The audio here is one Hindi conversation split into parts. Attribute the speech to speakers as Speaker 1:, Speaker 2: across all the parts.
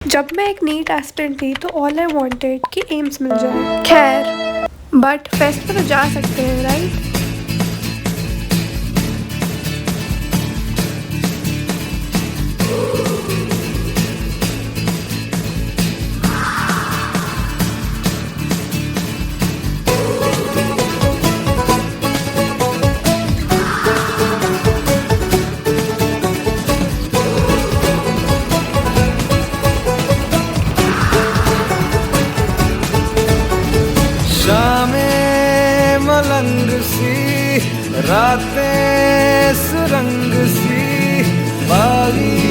Speaker 1: जब मैं एक नीट एस्पिरेंट थी तो ऑल आई वांटेड कि एम्स मिल जाए। खैर बट फेस्ट पे तो जा सकते हैं, राइट?
Speaker 2: शामें मलंग सी, रातें सुरंग सी, बागी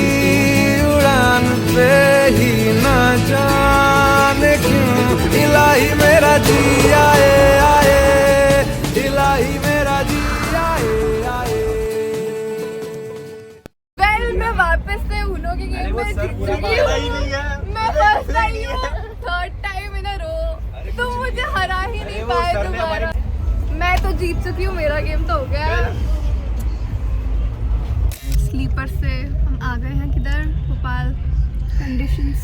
Speaker 2: उड़ान पे ही ना जाने क्यों इलाही मेरा जी आए आए, इलाही मेरा जी आए आए।
Speaker 3: मैं वापस से उनो के गेम में जीत चुकी हूँ। मैं फर्स्ट आई हूँ, थर्ड टाइम इन अ रो। तुम मुझे हरा ही नहीं पाए दोबारा। मैं तो जीत चुकी हूँ, मेरा गेम तो हो गया। स्लीपर से हम आ गए हैं किधर? भोपाल। कंडीशंस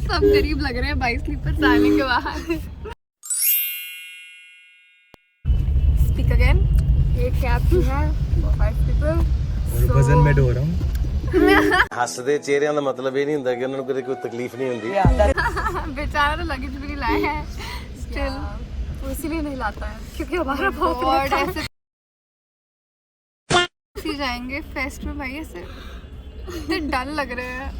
Speaker 3: सब गरीब लग रहे हैं भाई स्लीपर से आने के बाद। Speak again. ये कैब की है for 5 people।
Speaker 4: वजन में ढो रहा हूँ।
Speaker 5: ਹੱਸਦੇ ਚਿਹਰਿਆਂ ਦਾ ਮਤਲਬ ਇਹ ਨਹੀਂ ਹੁੰਦਾ ਕਿ ਉਹਨਾਂ ਨੂੰ ਕਦੇ ਕੋਈ ਤਕਲੀਫ नहीं ਹੁੰਦੀ।
Speaker 3: बेचारा तो लगेज भी नहीं लाया है स्टिल, वो इसीलिए नहीं लाता है क्योंकि हमारा बहुत ऐसे जाएंगे फेस्ट में भाई, ऐसे इतने डर लग रहे हैं।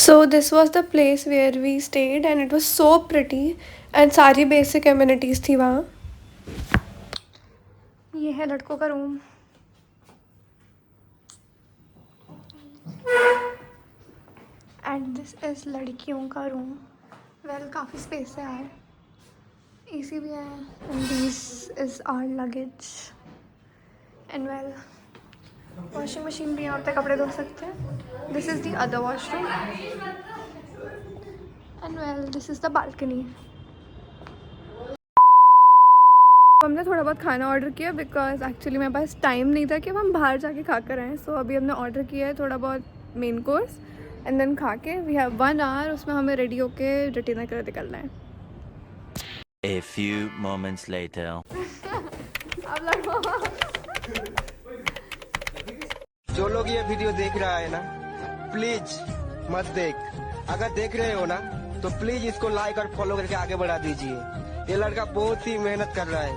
Speaker 1: So this was the place where we stayed and it was so pretty and सारी basic amenities थी वहाँ। ये है लड़कों का रूम। एंड दिस इज लड़कियों का रूम। वेल काफ़ी स्पेस है यार, एसी भी है। And this is our luggage. And well washing machine भी यहाँ पे कपड़े धो सकते हैं। This is the other washroom. And well this is the balcony. हमने थोड़ा बहुत खाना ऑर्डर किया बिकॉज एक्चुअली मेरे पास टाइम नहीं था कि हम बाहर जाके खा कर आएँ। सो अभी हमने ऑर्डर किया है थोड़ा बहुत मेन कोर्स एंड देन खा के वी हैव 1 hour, उसमें हमें रेडी होके रेटिना कर निकलना है।
Speaker 6: A few moments later.
Speaker 2: जो लोग ये वीडियो देख रहा है ना, प्लीज मत देख। अगर देख रहे हो ना तो प्लीज इसको लाइक और फॉलो करके आगे बढ़ा दीजिए। ये लड़का बहुत ही मेहनत कर रहा है।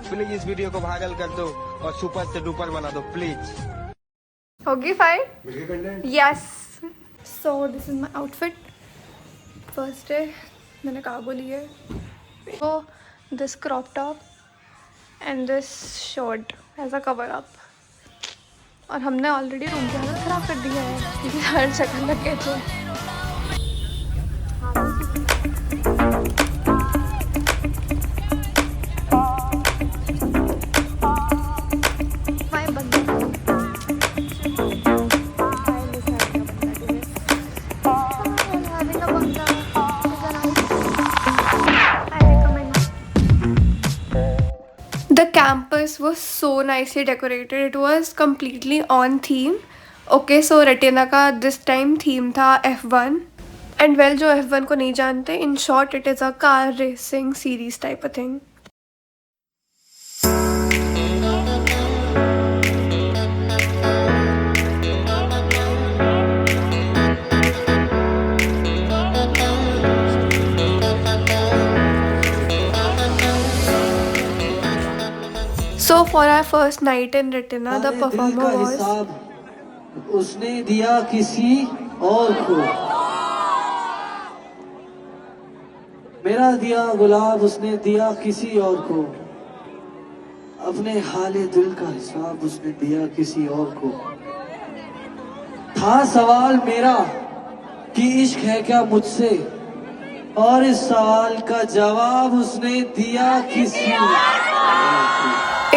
Speaker 2: प्लीज इस वीडियो को वायरल कर दो और सुपर से डुपर बना दो प्लीज।
Speaker 3: होगी fine? Yes.
Speaker 1: So this is my outfit. First day मैंने कार्गो ली है, वो this crop top and this shirt as a cover up. और हमने ऑलरेडी रूम की हालत ख़राब कर दी है क्योंकि हर जगह लगे थे। The campus was so nicely decorated. It was completely on theme. Okay, so retina का this time theme था F1. And well, जो F1 को नहीं जानते, in short it is a car racing series type of thing. So for our first night in Retina, the performer was
Speaker 7: उसने दिया किसी और को, मेरा दिया गुलाब उसने दिया किसी और को, अपने हाले दिल का हिसाब उसने दिया किसी और को। था सवाल मेरा कि इश्क है क्या मुझसे, और इस सवाल का जवाब उसने दिया किसी और को।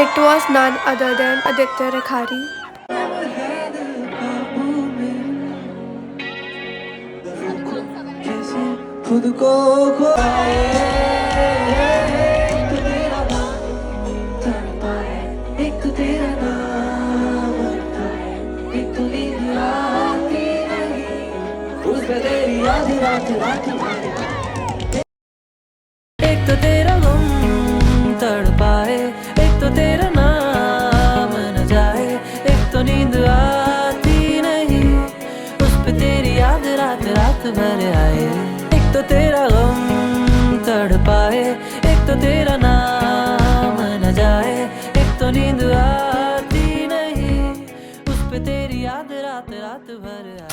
Speaker 1: It was none other than Aditya Rekhari.
Speaker 7: खुद को खोए तो तेरा नाम आधी रात रात भर
Speaker 8: एक तो तेरा गम तड़पाए, एक तो तेरा नाम न जाए, एक तो नींद आती नहीं, उस पे तेरी याद रात रात भर आए। एक तो तेरा गम तड़पाए, एक तो तेरा नाम न जाए, एक तो नींद आती नहीं, उस पे तेरी याद रात रात भर आए।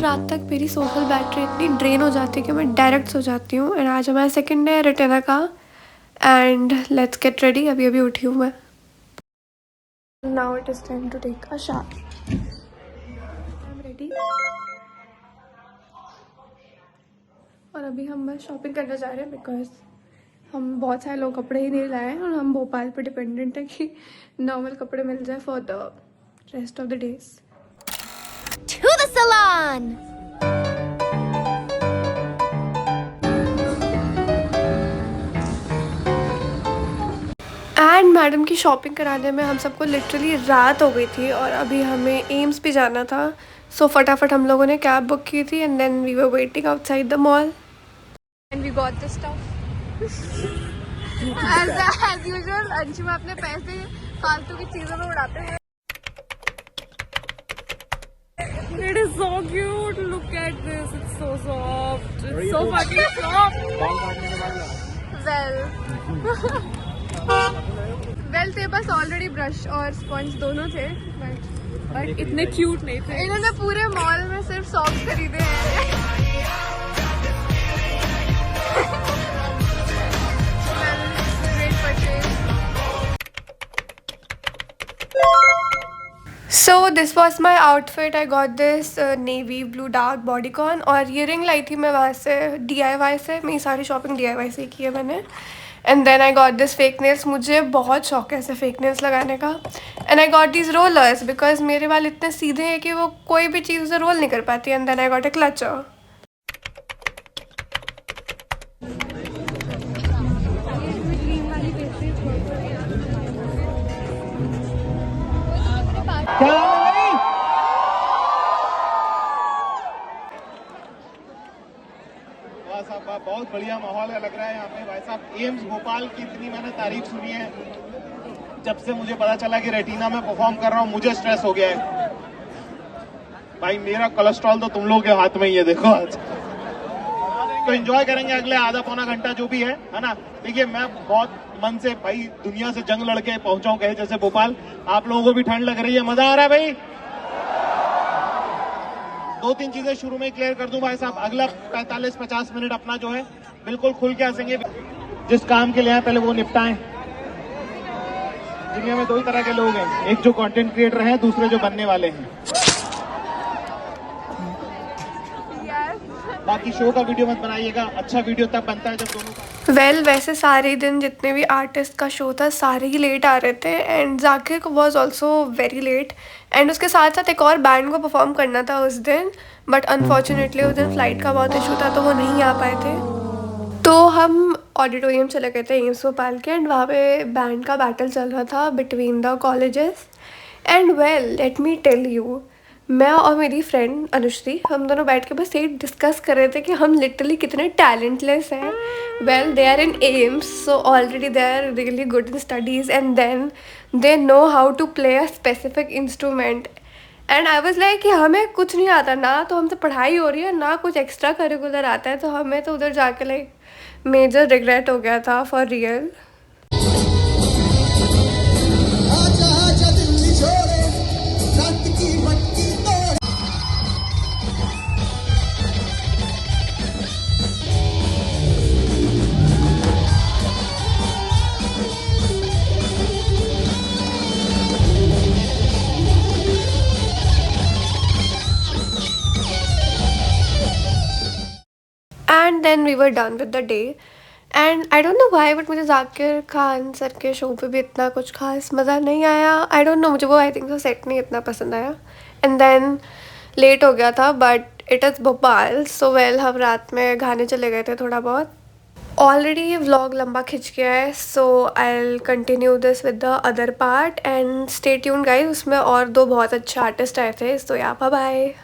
Speaker 1: रात तक मेरी सोशल बैटरी इतनी ड्रेन हो जाती है कि मैं डायरेक्ट सो जाती हूँ। एंड आज हमारा सेकंड डे रिटेना का। And let's get ready. अभी अभी उठी हूँ मैं। Now it is time to take a shower. I am ready. और अभी हम बस शॉपिंग करने जा रहे हैं बिकॉज हम बहुत सारे लोग कपड़े ही नहीं लाए हैं और हम भोपाल पर डिपेंडेंट है कि नॉर्मल कपड़े मिल जाए for the rest of the days.
Speaker 3: To the salon.
Speaker 1: And madam की शॉपिंग कराने में हम सबको लिटरली रात हो गई थी और अभी हमें एम्स भी जाना था। सो फटाफट हम लोगों ने कैब बुक की थी and then we were waiting outside the mall and we got the stuff. As usual Anshuma अपने पैसे फालतू की चीज़ों में उड़ाते हैं। It is so cute. Look at this. It's so soft. It's so fucking soft. Well, तेरे पास ऑलरेडी ब्रश और स्पंज दोनों थे बट इतने क्यूट नहीं थे। इन्होंने पूरे मॉल में सिर्फ सॉक्स खरीदे हैं। So this was my outfit. I got this navy blue dark bodycon और ये रिंग लाई थी मैं वहाँ से DIY से। मेरी सारी शॉपिंग DIY से की है मैंने। And then I got this fake nails. मुझे बहुत शौक है ऐसे फेक नेल्स लगाने का। And I got this rollers because मेरे बाल इतने सीधे हैं कि वो कोई भी चीज़ उसे रोल नहीं कर पाती। And then I got a clutcher.
Speaker 9: साहब बहुत बढ़िया माहौल लग रहा है यहाँ पे। भाई साहब एम्स भोपाल की इतनी मैंने तारीफ सुनी है, जब से मुझे पता चला कि रेटिना में परफॉर्म कर रहा हूँ मुझे स्ट्रेस हो गया है। भाई मेरा कोलेस्ट्रॉल तो तुम लोगों के हाथ में ही है। देखो आज तो एंजॉय करेंगे अगले आधा पौना घंटा जो भी है ना। देखिए मैं बहुत मन से भाई दुनिया से जंग लड़के पहुंचा हूँ कहे जैसे भोपाल। आप लोगों को भी ठंड लग रही है, मजा आ रहा है भाई। दो तीन चीजें शुरू में क्लियर कर दूं भाई साहब। अगला 45-50 मिनट अपना जो है बिल्कुल खुल के हंसेंगे। जिस काम के लिए आए पहले वो निपटाएं। दुनिया में दो ही तरह के लोग हैं, एक जो कंटेंट क्रिएटर हैं, दूसरे जो बनने वाले हैं। बाकी शो का वीडियो मत बनाइएगा, अच्छा वीडियो तब बनता है जब दोनों का
Speaker 1: वैसे सारे दिन जितने भी आर्टिस्ट का शो था सारे ही लेट आ रहे थे। And Zakir was also very late. And उसके साथ साथ एक और बैंड को परफॉर्म करना था उस दिन बट अनफॉर्चुनेटली उस दिन फ्लाइट का बहुत इशू था तो वो नहीं आ पाए थे। तो हम ऑडिटोरियम चले गए थे एम्स भोपाल के। एंड वहाँ पे बैंड का बैटल चल रहा था between the colleges. And well let me tell you, मैं और मेरी फ्रेंड अनुश्री हम दोनों बैठ के बस यही डिस्कस कर रहे थे कि हम लिटरली कितने टैलेंटलेस हैं। Well they are in AIIMS so already they are really good in studies and then they know how to play a specific instrument. And I was like कि हमें कुछ नहीं आता, ना तो हमसे पढ़ाई हो रही है ना कुछ एक्स्ट्रा करिकुलर आता है। तो हमें तो उधर जाके लाइक मेजर रिग्रेट हो गया था for real. And then we were done with the day. And I don't know why but मुझे जाकिर खान सर के शो पे भी इतना कुछ खास मज़ा नहीं आया। आई डोंट नो, मुझे वो आई थिंक सो सेट नहीं इतना पसंद आया। एंड देन लेट हो गया था but it is Bhopal so well हम रात में गाने चले गए थे थोड़ा बहुत। ऑलरेडी ये व्लॉग लंबा खिंच गया है so I will continue this with the other part and stay tuned guys. उसमें और दो बहुत अच्छे आर्टिस्ट आए थे। सो या बाय बाय।